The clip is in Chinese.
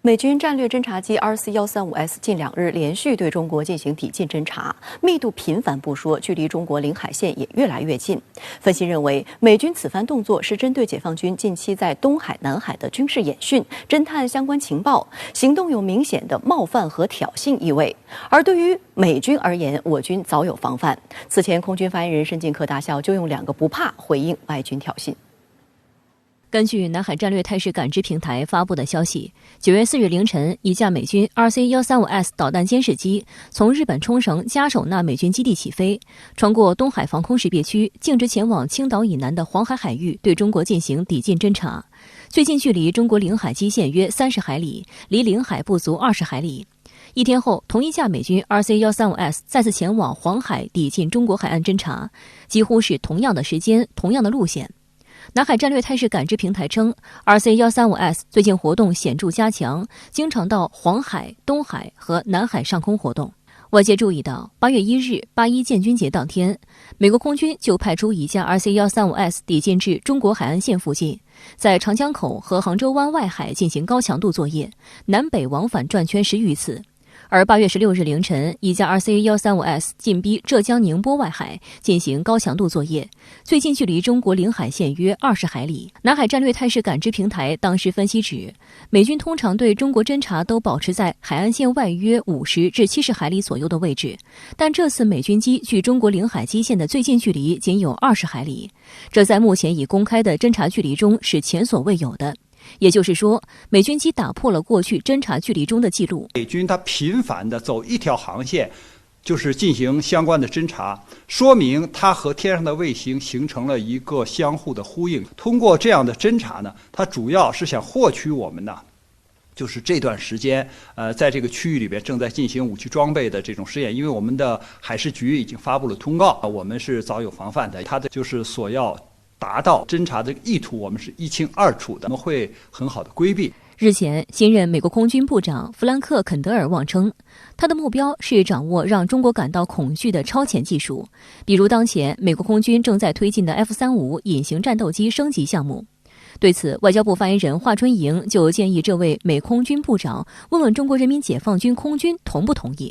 美军战略侦察机RC-135S 近2日连续对中国进行抵近侦察，密度频繁不说，距离中国领海线也越来越近。分析认为，美军此番动作是针对解放军近期在东海、南海的军事演训，侦探相关情报，行动有明显的冒犯和挑衅意味。而对于美军而言，我军早有防范。此前，空军发言人申进科大校就用2个不怕回应外军挑衅。根据南海战略态势感知平台发布的消息，9月4日凌晨，一架美军 RC-135S 导弹监视机从日本冲绳嘉手纳美军基地起飞，穿过东海防空识别区，径直前往青岛以南的黄海海域，对中国进行抵近侦察。最近距离中国领海基线约30海里，离领海不足20海里。一天后，同一架美军 RC-135S 再次前往黄海抵近中国海岸侦察，几乎是同样的时间、同样的路线。南海战略态势感知平台称 ，RC-135S 最近活动显著加强，经常到黄海、东海和南海上空活动。外界注意到，8月1日8.1建军节当天，美国空军就派出一架 RC-135S 抵近至中国海岸线附近，在长江口和杭州湾外海进行高强度作业，南北往返转圈10余次。而8月16日凌晨，一架 RC-135S 进逼浙江宁波外海进行高强度作业，最近距离中国领海线约20海里。南海战略态势感知平台当时分析指，美军通常对中国侦察都保持在海岸线外约50至70海里左右的位置，但这次美军机距中国领海基线的最近距离仅有20海里，这在目前已公开的侦察距离中是前所未有的。也就是说，美军机打破了过去侦察距离中的记录。美军它频繁地走一条航线，就是进行相关的侦察，说明它和天上的卫星形成了一个相互的呼应。通过这样的侦察呢，它主要是想获取我们呢，就是这段时间，在这个区域里边正在进行武器装备的这种试验。因为我们的海事局已经发布了通告，我们是早有防范的。它的就是所要达到侦察的意图，我们是一清二楚的，我们会很好的规避。日前，新任美国空军部长弗兰克·肯德尔妄称，他的目标是掌握让中国感到恐惧的超前技术，比如当前美国空军正在推进的 F-35隐形战斗机升级项目。对此，外交部发言人华春莹就建议这位美空军部长问问中国人民解放军空军同不同意。